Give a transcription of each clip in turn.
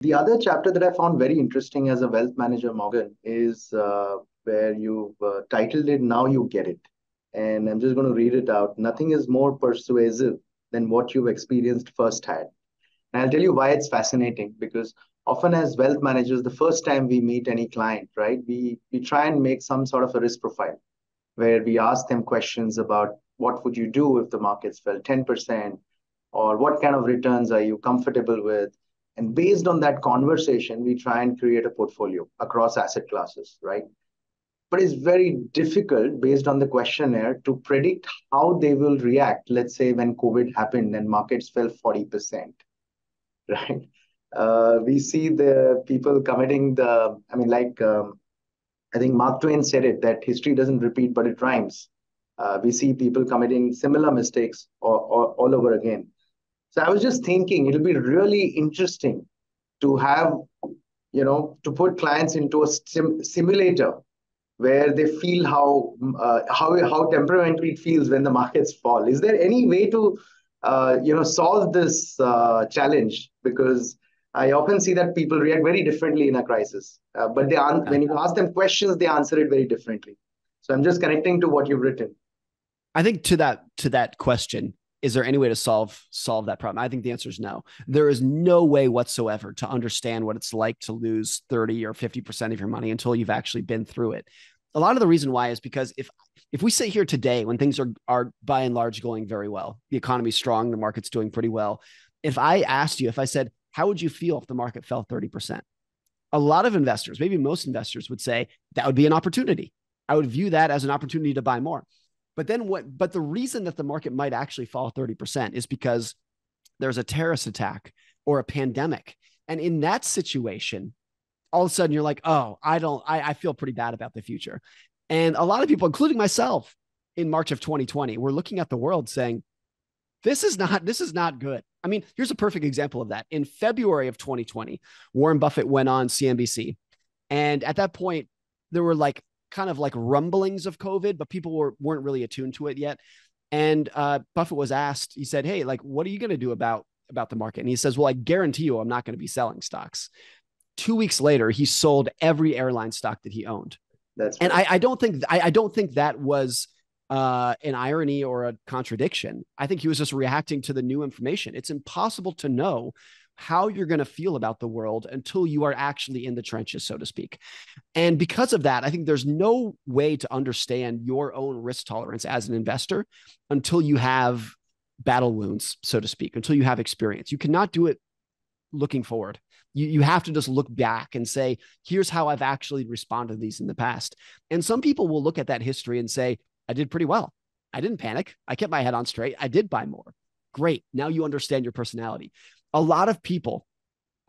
The other chapter that I found very interesting as a wealth manager, Morgan, is where you've titled it "Now You Get It," and I'm just going to read it out. Nothing is more persuasive than what you've experienced firsthand. And I'll tell you why it's fascinating, because often as wealth managers, the first time we meet any client, right, we try and make some sort of a risk profile where we ask them questions about what would you do if the markets fell 10%, or what kind of returns are you comfortable with. And based on that conversation, we try and create a portfolio across asset classes, right? But it's very difficult based on the questionnaire to predict how they will react. Let's say when COVID happened and markets fell 40%, right? We see the people committing I mean, I think Mark Twain said it, that history doesn't repeat, but it rhymes. We see people committing similar mistakes all over again. So I was just thinking it'll be really interesting to have, to put clients into a simulator where they feel how temperamentally it feels when the markets fall. Is there any way to solve this challenge? Because I often see that people react very differently in a crisis, but Uh, when you ask them questions, they answer it very differently. So I'm just connecting to what you've written. I think to that question, is there any way to solve that problem? I think the answer is no. There is no way whatsoever to understand what it's like to lose 30 or 50% of your money until you've actually been through it. A lot of the reason why is because if we sit here today when things are by and large going very well, the economy's strong, the market's doing pretty well. If I said, how would you feel if the market fell 30%? A lot of investors, maybe most investors would say that would be an opportunity. I would view that as an opportunity to buy more. But the reason that the market might actually fall 30% is because there's a terrorist attack or a pandemic. And in that situation, all of a sudden you're like, oh, I feel pretty bad about the future. And a lot of people, including myself, in March of 2020, were looking at the world saying, this is not good. I mean, here's a perfect example of that. In February of 2020, Warren Buffett went on CNBC. And at that point, there were like kind of like rumblings of COVID, but people weren't really attuned to it yet. And Buffett was asked, he said, hey, like, what are you going to do about the market? And he says, well, I guarantee you I'm not going to be selling stocks. 2 weeks later, he sold every airline stock that he owned. That's And right. I don't think that was an irony or a contradiction. I think he was just reacting to the new information. It's impossible to know how you're going to feel about the world until you are actually in the trenches, so to speak. And because of that, I think there's no way to understand your own risk tolerance as an investor until you have battle wounds, so to speak, until you have experience. You cannot do it looking forward. You have to just look back and say, here's how I've actually responded to these in the past. And some people will look at that history and say, I did pretty well. I didn't panic. I kept my head on straight. I did buy more. Great. Now you understand your personality. A lot of people,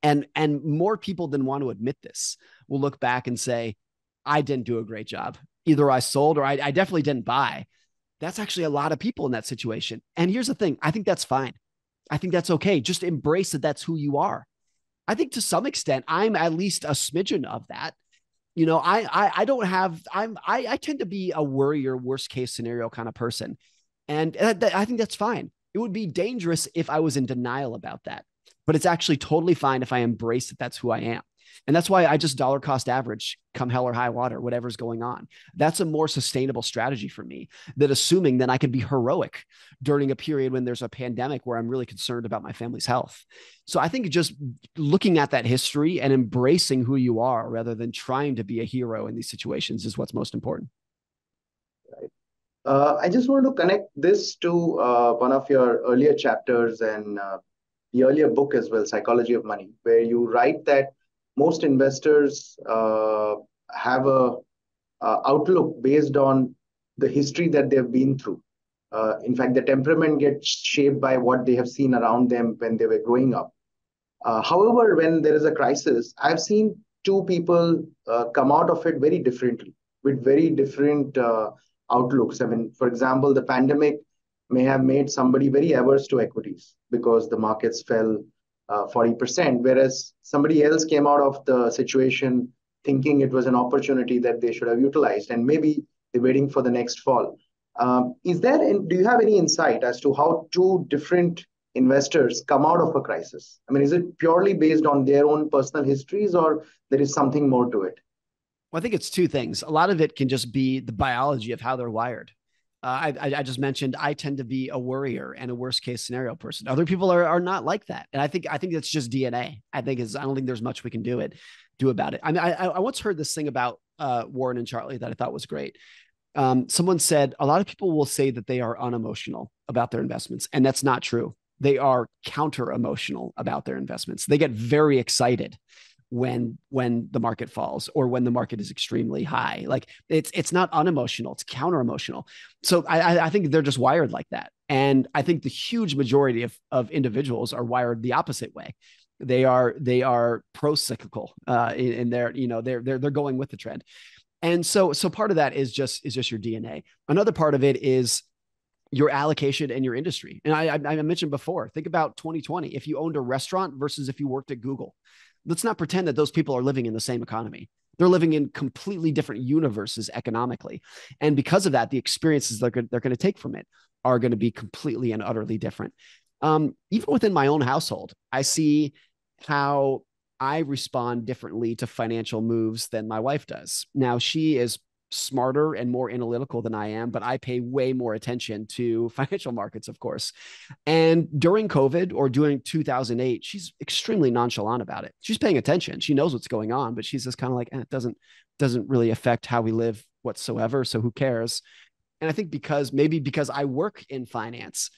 and more people than want to admit this, will look back and say, I didn't do a great job. Either I sold or I definitely didn't buy. That's actually a lot of people in that situation. And here's the thing, I think that's fine. I think that's okay. Just embrace that that's who you are. I think to some extent, I'm at least a smidgen of that. I don't have, I tend to be a worrier, worst case scenario kind of person. And I think that's fine. It would be dangerous if I was in denial about that, but it's actually totally fine if I embrace that that's who I am. And that's why I just dollar cost average come hell or high water, whatever's going on. That's a more sustainable strategy for me than assuming that I can be heroic during a period when there's a pandemic where I'm really concerned about my family's health. So I think just looking at that history and embracing who you are rather than trying to be a hero in these situations is what's most important. I just want to connect this to one of your earlier chapters and the earlier book as well, Psychology of Money, where you write that most investors have a outlook based on the history that they've been through. In fact, the temperament gets shaped by what they have seen around them when they were growing up. However, when there is a crisis, I've seen two people come out of it very differently, with very different outlooks. I mean, for example, the pandemic may have made somebody very averse to equities because the markets fell 40%, whereas somebody else came out of the situation thinking it was an opportunity that they should have utilized, and maybe they're waiting for the next fall. Do you have any insight as to how two different investors come out of a crisis? I mean, is it purely based on their own personal histories, or there is something more to it? Well, I think it's two things. A lot of it can just be the biology of how they're wired. I just mentioned I tend to be a worrier and a worst case scenario person. Other people are not like that, and I think that's just DNA. I don't think there's much we can do about it. I mean, I once heard this thing about Warren and Charlie that I thought was great. Someone said a lot of people will say that they are unemotional about their investments, and that's not true. They are counter emotional about their investments. They get very excited when the market falls or when the market is extremely high. Like it's not unemotional, it's counter emotional. So I think they're just wired like that. And I think the huge majority of individuals are wired the opposite way. They are pro-cyclical in their, they're going with the trend. And so part of that is just your DNA. Another part of it is your allocation and your industry. And I mentioned before, think about 2020. If you owned a restaurant versus if you worked at Google, let's not pretend that those people are living in the same economy. They're living in completely different universes economically. And because of that, the experiences they're going to take from it are going to be completely and utterly different. Even within my own household, I see how I respond differently to financial moves than my wife does. Now, she is smarter and more analytical than I am, but I pay way more attention to financial markets, of course. And during COVID or during 2008, she's extremely nonchalant about it. She's paying attention. She knows what's going on, but she's just kind of like, it doesn't really affect how we live whatsoever. So who cares? And I think because I work in finance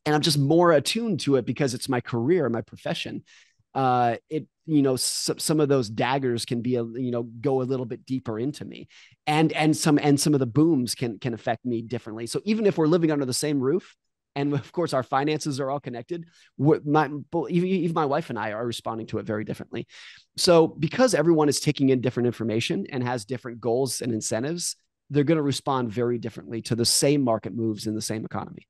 and I'm just more attuned to it because it's my career, my profession. Some of those daggers can be go a little bit deeper into me, and some of the booms can affect me differently. So even if we're living under the same roof, and of course our finances are all connected, even my wife and I are responding to it very differently. So because everyone is taking in different information and has different goals and incentives, they're going to respond very differently to the same market moves in the same economy.